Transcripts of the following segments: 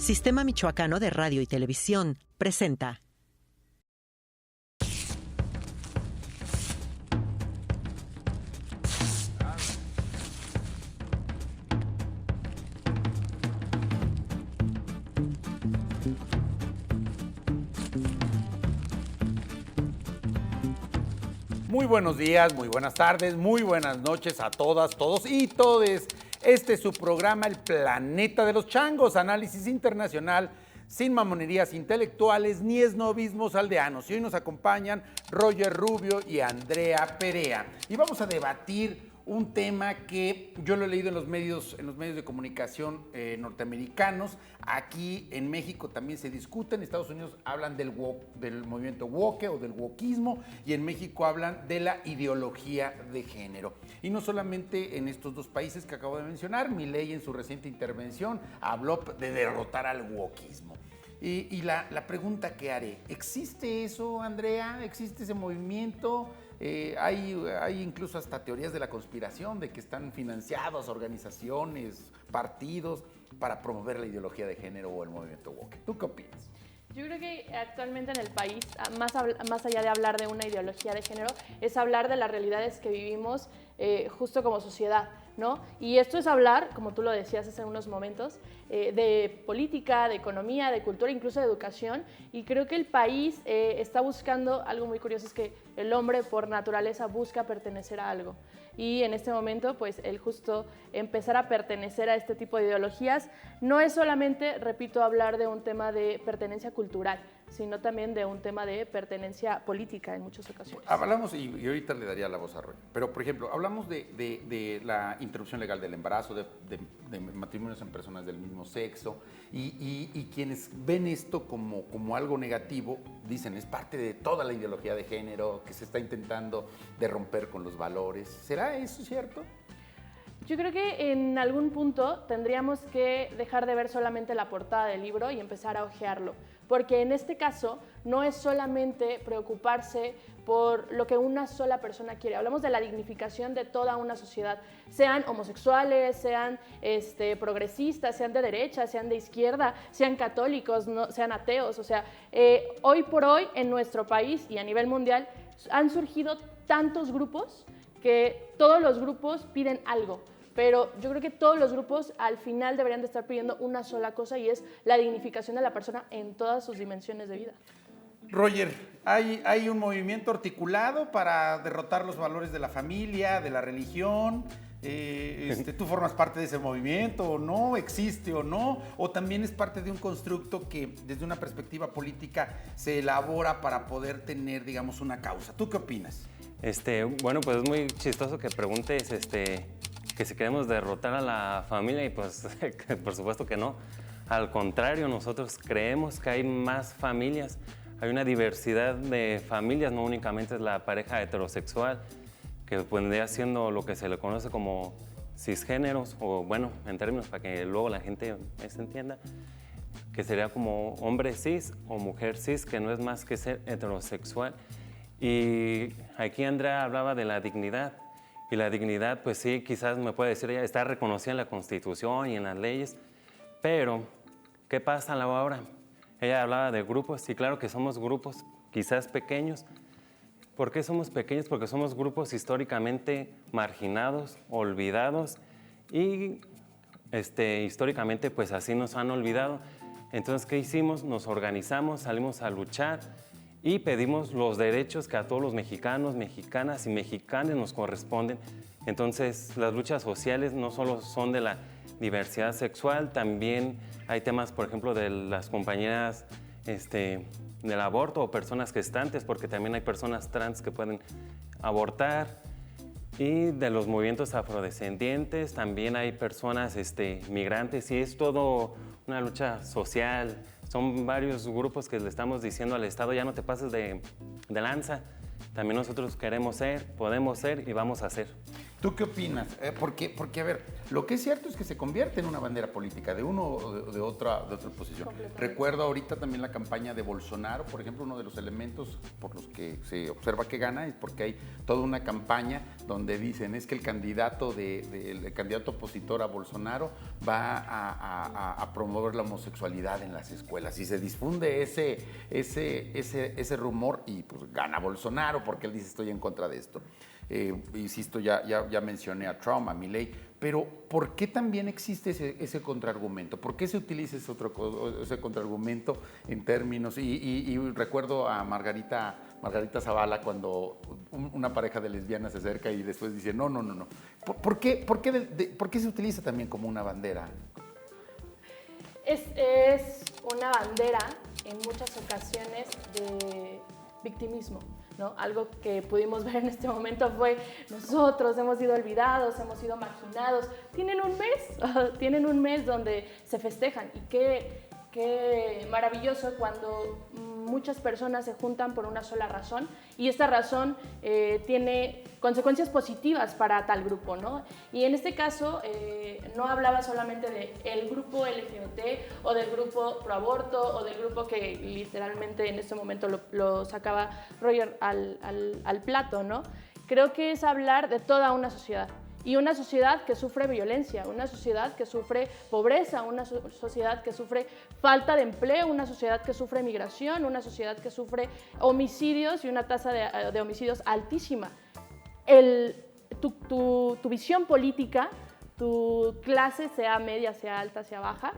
Sistema Michoacano de Radio y Televisión presenta. Muy buenos días, muy buenas tardes, muy buenas noches a todas, todos y todes. Este es su programa El Planeta de los Changos, análisis internacional sin mamonerías intelectuales ni esnobismos aldeanos. Y hoy nos acompañan Roger Rubio y Andrea Perea. Y vamos a debatir un tema que yo lo he leído en los medios de comunicación norteamericanos. Aquí en México también se discute. En Estados Unidos hablan del movimiento woke o del wokismo, y en México hablan de la ideología de género. Y no solamente en estos dos países que acabo de mencionar. Milei en su reciente intervención habló de derrotar al wokismo. Y la pregunta que haré, ¿existe eso, Andrea? ¿Existe ese movimiento? Hay incluso hasta teorías de la conspiración de que están financiadas organizaciones, partidos para promover la ideología de género o el movimiento woke. ¿Tú qué opinas? Yo creo que actualmente en el país, más allá de hablar de una ideología de género, es hablar de las realidades que vivimos justo como sociedad, ¿no? Y esto es hablar, como tú lo decías hace unos momentos, de política, de economía, de cultura, incluso de educación. Y creo que el país está buscando algo muy curioso, es que el hombre por naturaleza busca pertenecer a algo. Y en este momento, pues, el justo empezar a pertenecer a este tipo de ideologías no es solamente, repito, hablar de un tema de pertenencia cultural, sino también de un tema de pertenencia política en muchas ocasiones. Hablamos, y ahorita le daría la voz a Roy, pero por ejemplo, hablamos de la interrupción legal del embarazo, de matrimonios en personas del mismo sexo, y quienes ven esto como algo negativo, dicen es parte de toda la ideología de género que se está intentando de romper con los valores. ¿Será eso cierto? Yo creo que en algún punto tendríamos que dejar de ver solamente la portada del libro y empezar a hojearlo, porque en este caso no es solamente preocuparse por lo que una sola persona quiere. Hablamos de la dignificación de toda una sociedad, sean homosexuales, sean progresistas, sean de derecha, sean de izquierda, sean católicos, no, sean ateos. O sea, hoy por hoy en nuestro país y a nivel mundial han surgido tantos grupos que todos los grupos piden algo. Pero yo creo que todos los grupos al final deberían de estar pidiendo una sola cosa, y es la dignificación de la persona en todas sus dimensiones de vida. Roger, ¿hay un movimiento articulado para derrotar los valores de la familia, de la religión? ¿Tú formas parte de ese movimiento o no? ¿Existe o no? ¿O también es parte de un constructo que desde una perspectiva política se elabora para poder tener, digamos, una causa? ¿Tú qué opinas? Bueno, pues es muy chistoso que preguntes que si queremos derrotar a la familia, y pues por supuesto que no. Al contrario, nosotros creemos que hay más familias, hay una diversidad de familias, no únicamente es la pareja heterosexual, que vendría siendo lo que se le conoce como cisgéneros, o bueno, en términos para que luego la gente se entienda, que sería como hombre cis o mujer cis, que no es más que ser heterosexual. Y aquí Andrea hablaba de la dignidad. Y la dignidad, pues sí, quizás me puede decir ella, está reconocida en la Constitución y en las leyes, pero ¿qué pasa a la hora? Ella hablaba de grupos, y claro que somos grupos quizás pequeños. ¿Por qué somos pequeños? Porque somos grupos históricamente marginados, olvidados, y históricamente pues así nos han olvidado. Entonces, ¿qué hicimos? Nos organizamos, salimos a luchar, y pedimos los derechos que a todos los mexicanos, mexicanas y mexicanos nos corresponden. Entonces, las luchas sociales no solo son de la diversidad sexual, también hay temas, por ejemplo, de las compañeras del aborto o personas gestantes, porque también hay personas trans que pueden abortar, y de los movimientos afrodescendientes, también hay personas migrantes, y es todo una lucha social. Son varios grupos que le estamos diciendo al Estado, ya no te pases de lanza. También nosotros queremos ser, podemos ser y vamos a ser. ¿Tú qué opinas? Porque, a ver, lo que es cierto es que se convierte en una bandera política de uno o de otra posición. Recuerdo ahorita también la campaña de Bolsonaro, por ejemplo, uno de los elementos por los que se observa que gana es porque hay toda una campaña donde dicen es que el candidato opositor a Bolsonaro va a promover la homosexualidad en las escuelas y se difunde ese rumor y pues gana Bolsonaro porque él dice estoy en contra de esto. Insisto, ya mencioné a Trump, a Milei, pero ¿por qué también existe ese contraargumento? ¿Por qué se utiliza ese contraargumento en términos? Y recuerdo a Margarita Zavala cuando una pareja de lesbianas se acerca y después dice, no. ¿Por qué se utiliza también como una bandera? Es una bandera en muchas ocasiones de victimismo, ¿no? Algo que pudimos ver en este momento fue nosotros hemos sido olvidados, hemos sido marginados. Tienen un mes donde se festejan y qué maravilloso cuando muchas personas se juntan por una sola razón y esta razón tiene consecuencias positivas para tal grupo, ¿no? Y en este caso no hablaba solamente del grupo LGBT o del grupo pro aborto o del grupo que literalmente en este momento lo sacaba Roger al plato, ¿no? Creo que es hablar de toda una sociedad. Y una sociedad que sufre violencia, una sociedad que sufre pobreza, una sociedad que sufre falta de empleo, una sociedad que sufre migración, una sociedad que sufre homicidios y una tasa de homicidios altísima. Tu visión política, tu clase, sea media, sea alta, sea baja,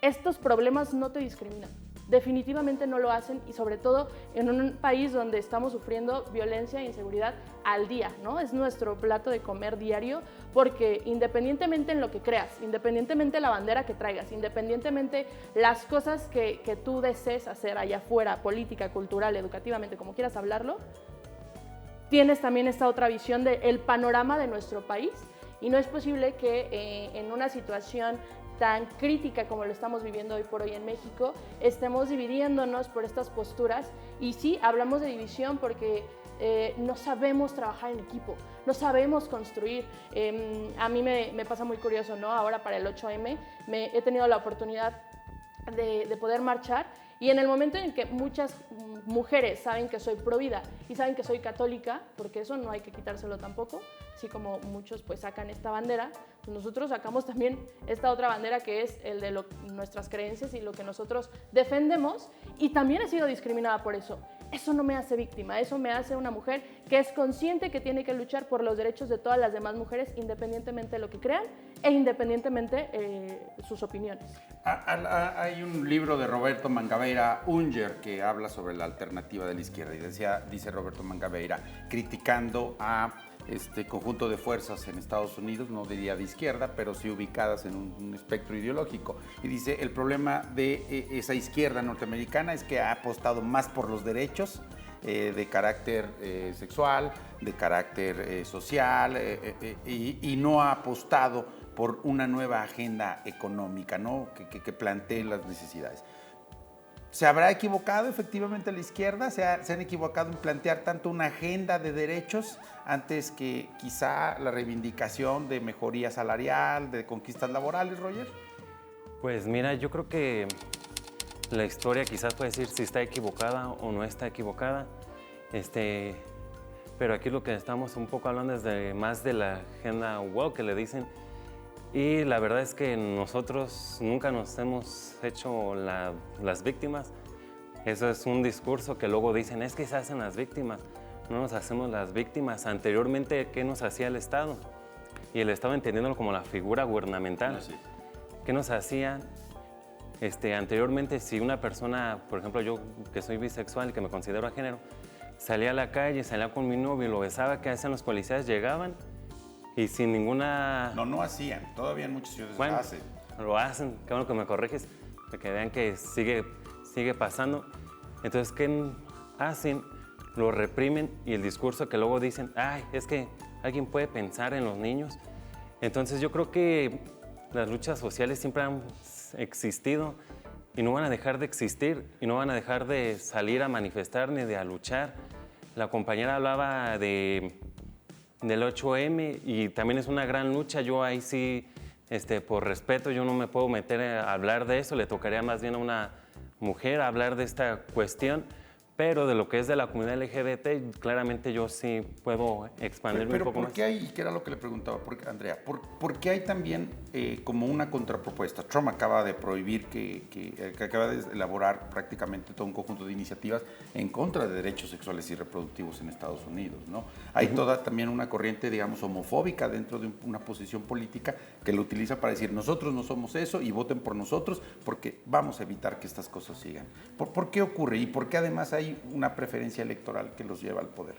estos problemas no te discriminan. Definitivamente no lo hacen y sobre todo en un país donde estamos sufriendo violencia e inseguridad al día, ¿no? Es nuestro plato de comer diario porque independientemente en lo que creas, independientemente la bandera que traigas, independientemente las cosas que tú desees hacer allá afuera, política, cultural, educativamente, como quieras hablarlo, tienes también esta otra visión del panorama de nuestro país y no es posible que en una situación tan crítica como lo estamos viviendo hoy por hoy en México, estemos dividiéndonos por estas posturas y sí, hablamos de división porque no sabemos trabajar en equipo, no sabemos construir. A mí me pasa muy curioso, ¿no? Ahora para el 8M he tenido la oportunidad de poder marchar y en el momento en que muchas mujeres saben que soy provida y saben que soy católica, porque eso no hay que quitárselo tampoco, así como muchos pues sacan esta bandera, pues nosotros sacamos también esta otra bandera que es el de nuestras creencias y lo que nosotros defendemos y también he sido discriminada por eso. Eso no me hace víctima, eso me hace una mujer que es consciente que tiene que luchar por los derechos de todas las demás mujeres independientemente de lo que crean e independientemente de sus opiniones. Hay un libro de Roberto Mangabeira, Unger, que habla sobre la alternativa de la izquierda y dice Roberto Mangabeira, criticando a este conjunto de fuerzas en Estados Unidos, no diría de izquierda, pero sí ubicadas en un espectro ideológico. Y dice, el problema de esa izquierda norteamericana es que ha apostado más por los derechos de carácter sexual, de carácter social, y no ha apostado por una nueva agenda económica, ¿no? que plantee las necesidades. ¿Se habrá equivocado efectivamente la izquierda? ¿Se han equivocado en plantear tanto una agenda de derechos antes que quizá la reivindicación de mejoría salarial, de conquistas laborales, Roger? Pues mira, yo creo que la historia quizás puede decir si está equivocada o no está equivocada, pero aquí lo que estamos un poco hablando es más de la agenda woke que le dicen. Y la verdad es que nosotros nunca nos hemos hecho las víctimas. Eso es un discurso que luego dicen, es que se hacen las víctimas. No nos hacemos las víctimas. Anteriormente, ¿qué nos hacía el Estado? Y el Estado entendiéndolo como la figura gubernamental. Sí. ¿Qué nos hacía? Anteriormente, si una persona, por ejemplo, yo que soy bisexual y que me considero a género, salía a la calle, salía con mi novio y lo besaba, ¿qué hacían los policías? Llegaban y sin ninguna... No hacían. Todavía en muchas ciudades bueno, lo hacen. Lo hacen. Qué bueno que me corriges, para que vean que sigue pasando. Entonces, ¿qué hacen? Lo reprimen y el discurso que luego dicen, ay, es que alguien puede pensar en los niños. Entonces, yo creo que las luchas sociales siempre han existido y no van a dejar de existir y no van a dejar de salir a manifestar ni de a luchar. La compañera hablaba de del 8M y también es una gran lucha. Yo ahí sí, por respeto, yo no me puedo meter a hablar de eso, le tocaría más bien a una mujer hablar de esta cuestión. Pero de lo que es de la comunidad LGBT, claramente yo sí puedo expandirme un poco más. Pero ¿por qué hay, y que era lo que le preguntaba, Andrea, ¿por qué hay también como una contrapropuesta? Trump acaba de prohibir, que acaba de elaborar prácticamente todo un conjunto de iniciativas en contra de derechos sexuales y reproductivos en Estados Unidos, ¿no? Hay toda también una corriente, digamos, homofóbica dentro de una posición política que lo utiliza para decir, nosotros no somos eso y voten por nosotros porque vamos a evitar que estas cosas sigan. ¿Por qué ocurre? ¿Y por qué además hay una preferencia electoral que los lleva al poder?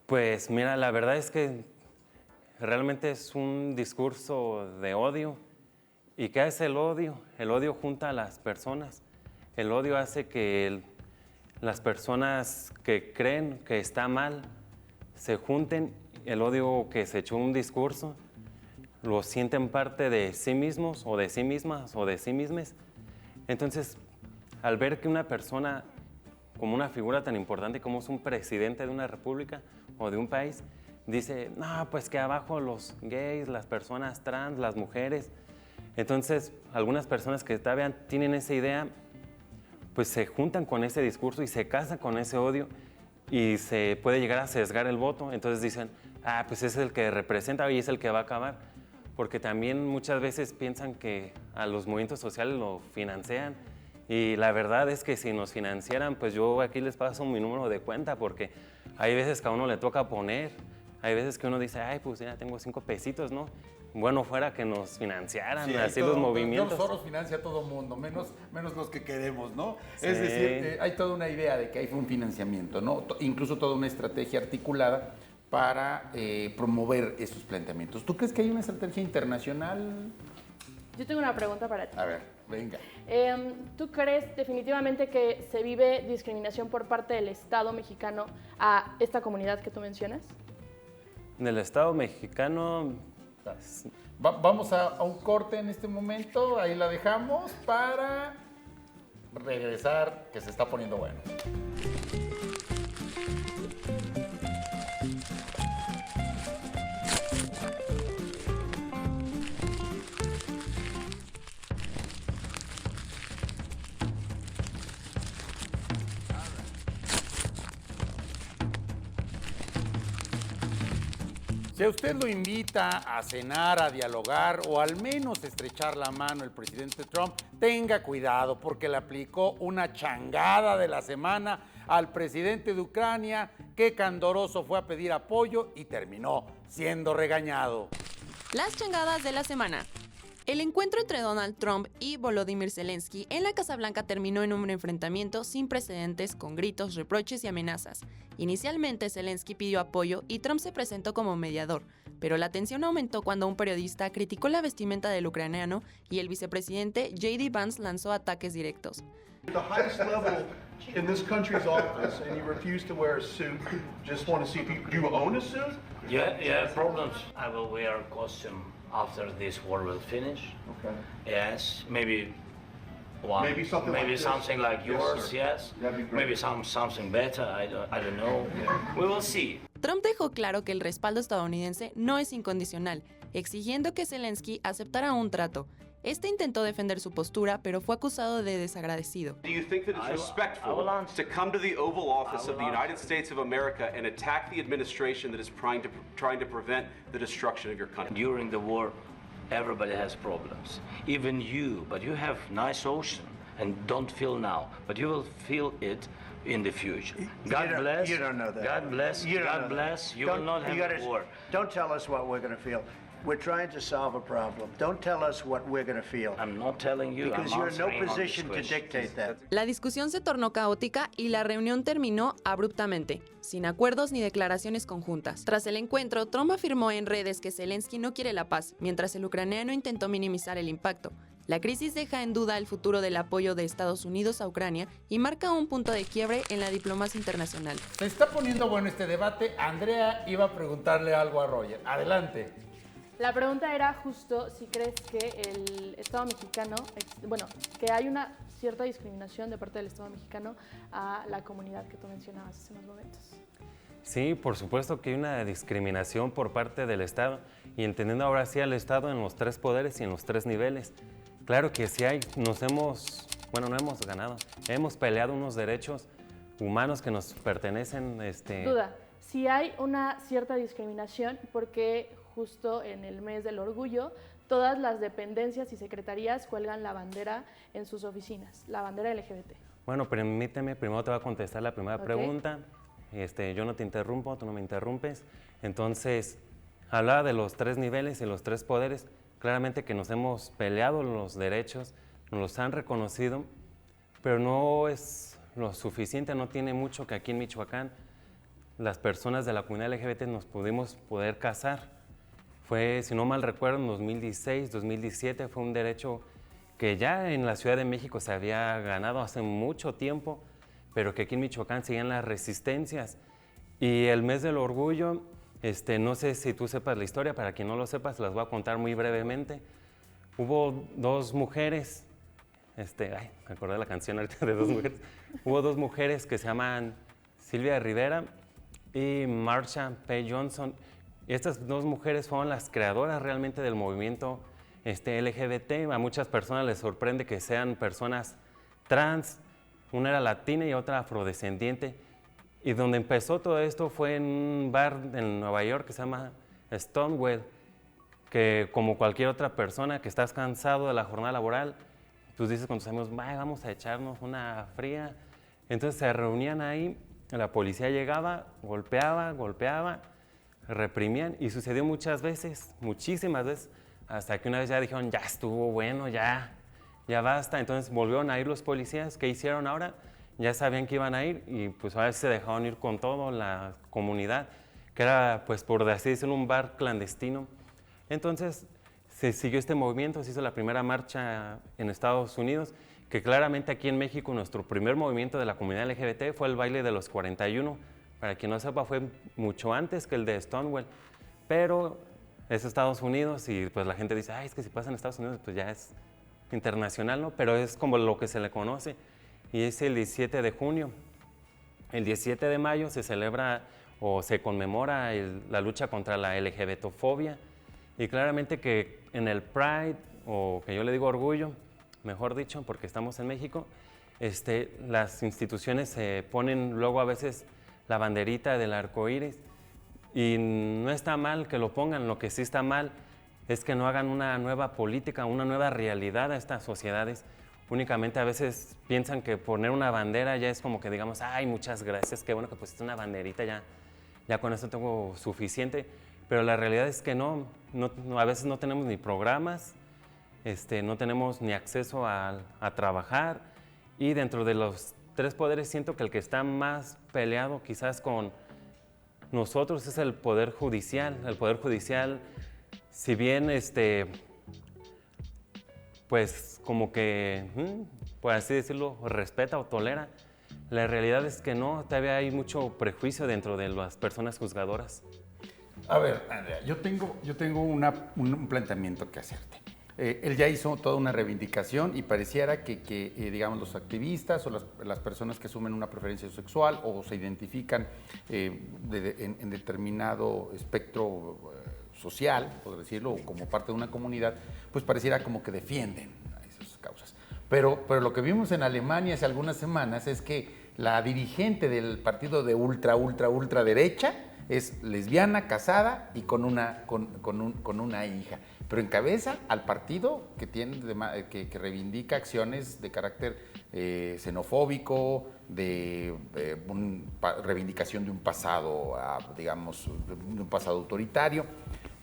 Pues mira, la verdad es que realmente es un discurso de odio. ¿Y qué hace el odio? El odio junta a las personas. El odio hace que las personas que creen que está mal se junten. El odio que se echó un discurso lo sienten parte de sí mismos o de sí mismas o de sí mismes. Entonces, al ver que una persona como una figura tan importante como es un presidente de una república o de un país, dice, no, pues que abajo los gays, las personas trans, las mujeres. Entonces, algunas personas que todavía tienen esa idea, pues se juntan con ese discurso y se casan con ese odio y se puede llegar a sesgar el voto. Entonces dicen, pues es el que representa y es el que va a acabar. Porque también muchas veces piensan que a los movimientos sociales lo financian. Y la verdad es que si nos financiaran, pues yo aquí les paso mi número de cuenta, porque hay veces que a uno le toca poner, hay veces que uno dice, ay, pues ya tengo 5 pesitos, ¿no? Bueno, fuera que nos financiaran, sí, así los movimientos. George Soros financia a todo mundo, menos los que queremos, ¿no? Sí. Es decir, hay toda una idea de que hay un financiamiento, ¿no? Incluso toda una estrategia articulada para promover esos planteamientos. ¿Tú crees que hay una estrategia internacional? Yo tengo una pregunta para ti. A ver, venga. ¿Tú crees definitivamente que se vive discriminación por parte del Estado mexicano a esta comunidad que tú mencionas? Del Estado mexicano... Vamos a un corte en este momento, ahí la dejamos para regresar, que se está poniendo bueno. Si a usted lo invita a cenar, a dialogar o al menos estrechar la mano el presidente Trump, tenga cuidado porque le aplicó una changada de la semana al presidente de Ucrania, que candoroso fue a pedir apoyo y terminó siendo regañado. Las changadas de la semana. El encuentro entre Donald Trump y Volodymyr Zelensky en la Casa Blanca terminó en un enfrentamiento sin precedentes con gritos, reproches y amenazas. Inicialmente Zelensky pidió apoyo y Trump se presentó como mediador, pero la tensión aumentó cuando un periodista criticó la vestimenta del ucraniano y el vicepresidente J.D. Vance lanzó ataques directos. The highest level in this country's office, and you refuse to wear a suit. Just want to see if do you own a suit? Yeah, problems. I will wear a costume after this war will finish. Okay. Yes, maybe one. Maybe something like this. Something like yours. Yes, Yes. that'd be great. Maybe something better. I don't know. We will see. Trump dejó claro que el respaldo estadounidense no es incondicional, exigiendo que Zelensky aceptara un trato. Este intentó defender su postura, pero fue acusado de desagradecido. Do you think that it's respectful to come to the Oval Office of the United States of America and attack the administration that is trying to prevent the destruction of your country? During the war, everybody has problems. Even you, but you have nice ocean and don't feel now, but you will feel it in the future. God bless. You don't know that. God bless. God bless. You will not have a war. Don't tell us what we're going to feel. We're trying to solve a problem. Don't tell us what we're going to feel. I'm not telling you. Because you're in no position to dictate that. La discusión se tornó caótica y la reunión terminó abruptamente, sin acuerdos ni declaraciones conjuntas. Tras el encuentro, Trump afirmó en redes que Zelensky no quiere la paz, mientras el ucraniano intentó minimizar el impacto. La crisis deja en duda el futuro del apoyo de Estados Unidos a Ucrania y marca un punto de quiebre en la diplomacia internacional. Se está poniendo bueno este debate. Andrea iba a preguntarle algo a Roger. Adelante. La pregunta era justo si crees que el Estado mexicano, que hay una cierta discriminación de parte del Estado mexicano a la comunidad que tú mencionabas hace unos momentos. Sí, por supuesto que hay una discriminación por parte del Estado y entendiendo ahora sí al Estado en los 3 poderes y en los 3 niveles. Claro que sí hay, no hemos ganado, hemos peleado unos derechos humanos que nos pertenecen. Duda, si hay una cierta discriminación, porque justo en el mes del orgullo, todas las dependencias y secretarías cuelgan la bandera en sus oficinas, la bandera LGBT. Bueno, permíteme, primero te voy a contestar la primera pregunta. Yo no te interrumpo, tú no me interrumpes. Entonces, hablaba de los 3 niveles y los 3 poderes. Claramente que nos hemos peleado los derechos, nos los han reconocido, pero no es lo suficiente, no tiene mucho que aquí en Michoacán las personas de la comunidad LGBT nos pudimos poder casar. Fue, si no mal recuerdo, en 2016, 2017, fue un derecho que ya en la Ciudad de México se había ganado hace mucho tiempo, pero que aquí en Michoacán siguen las resistencias. Y el mes del orgullo, no sé si tú sepas la historia, para quien no lo sepa, se las voy a contar muy brevemente. Hubo 2 mujeres, me acordé de la canción ahorita de 2 mujeres. Hubo 2 mujeres que se llaman Silvia Rivera y Marsha P. Johnson. Y estas 2 mujeres fueron las creadoras realmente del movimiento LGBT. A muchas personas les sorprende que sean personas trans, una era latina y otra afrodescendiente. Y donde empezó todo esto fue en un bar en Nueva York que se llama Stonewall, que como cualquier otra persona que estás cansado de la jornada laboral, pues dices con tus amigos, vamos a echarnos una fría. Entonces se reunían ahí, la policía llegaba, golpeaba, reprimían y sucedió muchas veces, muchísimas veces, hasta que una vez ya dijeron, ya estuvo bueno, ya basta. Entonces volvieron a ir los policías. ¿Qué hicieron ahora? Ya sabían que iban a ir y pues a veces se dejaron ir con todo la comunidad, que era, pues por así decirlo, un bar clandestino. Entonces se siguió este movimiento, se hizo la primera marcha en Estados Unidos, que claramente aquí en México nuestro primer movimiento de la comunidad LGBT fue el baile de los 41. Para quien no sepa, fue mucho antes que el de Stonewall, pero es Estados Unidos y pues la gente dice, es que si pasa en Estados Unidos pues ya es internacional, ¿no? Pero es como lo que se le conoce y es el 17 de junio. El 17 de mayo se celebra o se conmemora la lucha contra la LGBTfobia y claramente que en el Pride, o que yo le digo orgullo, mejor dicho, porque estamos en México, las instituciones se ponen luego a veces la banderita del arco iris y no está mal que lo pongan, lo que sí está mal es que no hagan una nueva política, una nueva realidad a estas sociedades. Únicamente a veces piensan que poner una bandera ya es como que digamos, muchas gracias, qué bueno que pusiste una banderita, ya con eso tengo suficiente, pero la realidad es que no, a veces no tenemos ni programas, no tenemos ni acceso a trabajar y dentro de los 3 poderes siento que el que está más peleado quizás con nosotros es el Poder Judicial. El Poder Judicial, si bien pues como que, por así decirlo, respeta o tolera, la realidad es que no, todavía hay mucho prejuicio dentro de las personas juzgadoras. A ver, Andrea, yo tengo un planteamiento que hacerte. Él ya hizo toda una reivindicación y pareciera que digamos, los activistas o las personas que asumen una preferencia sexual o se identifican en determinado espectro social, por decirlo, o como parte de una comunidad, pues pareciera como que defienden a esas causas. Pero lo que vimos en Alemania hace algunas semanas es que la dirigente del partido de ultra derecha es lesbiana, casada y con una hija. Pero encabeza al partido que reivindica acciones de carácter xenofóbico, de reivindicación de un pasado, digamos, de un pasado autoritario.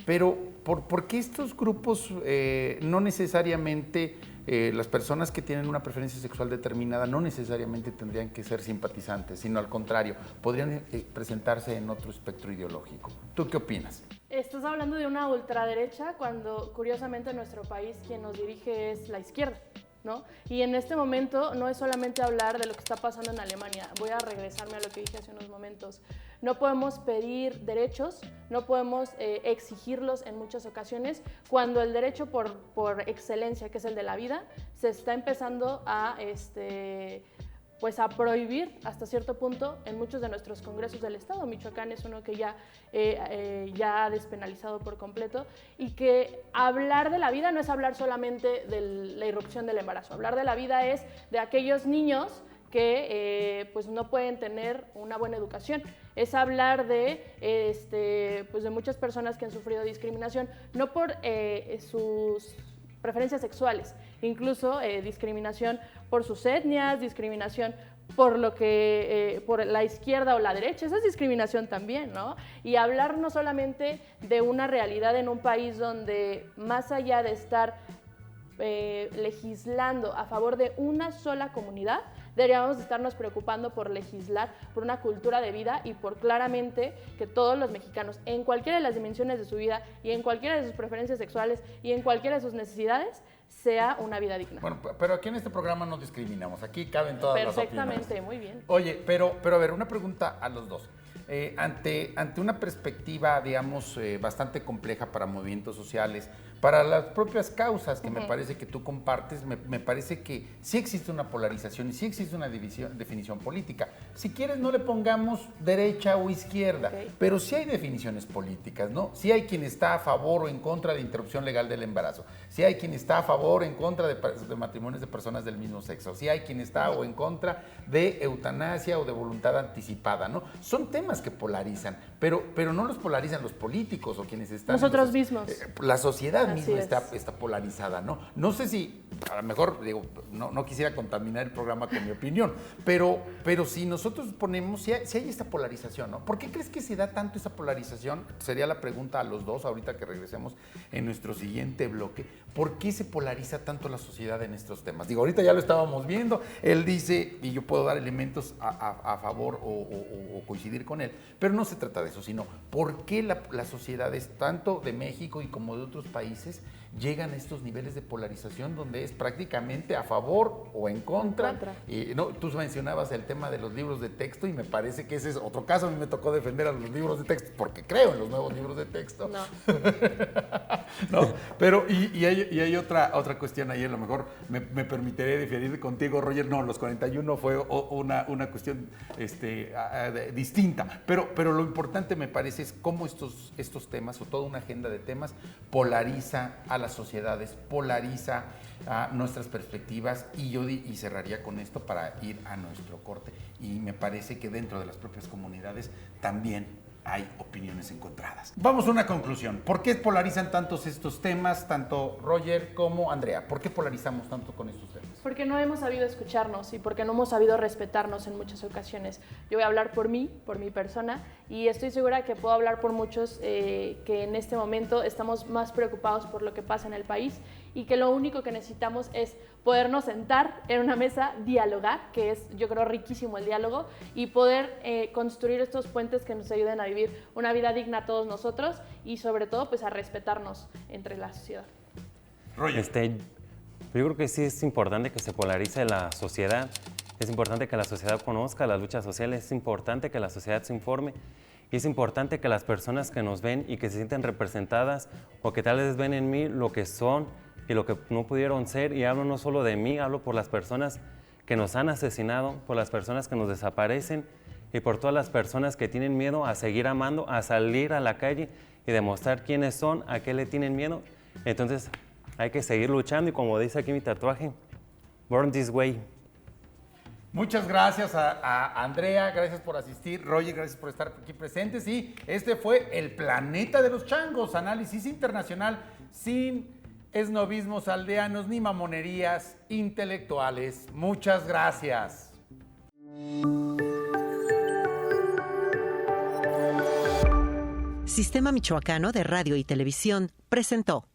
Pero, ¿por qué estos grupos no necesariamente, las personas que tienen una preferencia sexual determinada, no necesariamente tendrían que ser simpatizantes, sino al contrario, podrían presentarse en otro espectro ideológico? ¿Tú qué opinas? Estás hablando de una ultraderecha cuando, curiosamente, en nuestro país quien nos dirige es la izquierda, ¿no? Y en este momento no es solamente hablar de lo que está pasando en Alemania. Voy a regresarme a lo que dije hace unos momentos. No podemos pedir derechos, no podemos exigirlos en muchas ocasiones cuando el derecho por excelencia, que es el de la vida, se está empezando a pues a prohibir hasta cierto punto en muchos de nuestros congresos del estado. Michoacán es uno que ya ha despenalizado por completo, y que hablar de la vida no es hablar solamente de la irrupción del embarazo. Hablar de la vida es de aquellos niños que pues no pueden tener una buena educación. Es hablar de, pues de muchas personas que han sufrido discriminación, no por sus preferencias sexuales, incluso discriminación por sus etnias, discriminación por por la izquierda o la derecha. Esa es discriminación también, ¿no? Y hablar no solamente de una realidad en un país donde, más allá de estar legislando a favor de una sola comunidad, deberíamos estarnos preocupando por legislar por una cultura de vida y por claramente que todos los mexicanos, en cualquiera de las dimensiones de su vida y en cualquiera de sus preferencias sexuales y en cualquiera de sus necesidades, sea una vida digna. Bueno, pero aquí en este programa no discriminamos, aquí caben todas las opiniones. Perfectamente, muy bien. Oye, pero a ver, una pregunta a los dos. Ante una perspectiva, digamos, bastante compleja para movimientos sociales, para las propias causas que me parece que tú compartes, me parece que sí existe una polarización y sí existe una definición política. Si quieres, no le pongamos derecha o izquierda, pero sí hay definiciones políticas, ¿no? Sí hay quien está a favor o en contra de interrupción legal del embarazo, sí hay quien está a favor o en contra de matrimonios de personas del mismo sexo, sí hay quien está o en contra de eutanasia o de voluntad anticipada, ¿no? Son temas que polarizan, pero no los polarizan los políticos o quienes están... Nosotros mismos. La sociedad Así misma es. está polarizada, ¿no? No sé si, a lo mejor, digo, no quisiera contaminar el programa con mi opinión, pero si nosotros ponemos, si hay esta polarización, ¿no? ¿Por qué crees que se da tanto esa polarización? Sería la pregunta a los dos, ahorita que regresemos en nuestro siguiente bloque. ¿Por qué se polariza tanto la sociedad en estos temas? Digo, ahorita ya lo estábamos viendo, él dice, y yo puedo dar elementos a favor o coincidir con él, pero no se trata de eso, sino por qué las sociedades, tanto de México y como de otros países, llegan a estos niveles de polarización donde es prácticamente a favor o en contra. No, tú mencionabas el tema de los libros de texto y me parece que ese es otro caso. A mí me tocó defender a los libros de texto porque creo en los nuevos libros de texto. No. No, pero y hay otra cuestión ahí, a lo mejor me permitiré diferir contigo, Roger. No, los 41 fue una cuestión distinta, pero lo importante me parece es cómo estos temas o toda una agenda de temas polariza a las sociedades, polariza a nuestras perspectivas, y cerraría con esto para ir a nuestro corte. Y me parece que dentro de las propias comunidades también hay opiniones encontradas. Vamos a una conclusión. ¿Por qué polarizan tantos estos temas, tanto Roger como Andrea? ¿Por qué polarizamos tanto con estos temas? Porque no hemos sabido escucharnos y porque no hemos sabido respetarnos en muchas ocasiones. Yo voy a hablar por mí, por mi persona, y estoy segura que puedo hablar por muchos que en este momento estamos más preocupados por lo que pasa en el país y que lo único que necesitamos es podernos sentar en una mesa, dialogar, que es, yo creo, riquísimo el diálogo, y poder construir estos puentes que nos ayuden a vivir una vida digna a todos nosotros y sobre todo pues a respetarnos entre la sociedad. Roger. Yo creo que sí es importante que se polarice la sociedad, es importante que la sociedad conozca las luchas sociales, es importante que la sociedad se informe y es importante que las personas que nos ven y que se sienten representadas o que tal vez ven en mí lo que son y lo que no pudieron ser, y hablo no solo de mí, hablo por las personas que nos han asesinado, por las personas que nos desaparecen y por todas las personas que tienen miedo a seguir amando, a salir a la calle y demostrar quiénes son, a qué le tienen miedo. Entonces hay que seguir luchando y, como dice aquí mi tatuaje, born this way. Muchas gracias a Andrea, gracias por asistir. Roger, gracias por estar aquí presentes. Y este fue El Planeta de los Changos, análisis internacional sin esnovismos aldeanos ni mamonerías intelectuales. Muchas gracias. Sistema Michoacano de Radio y Televisión presentó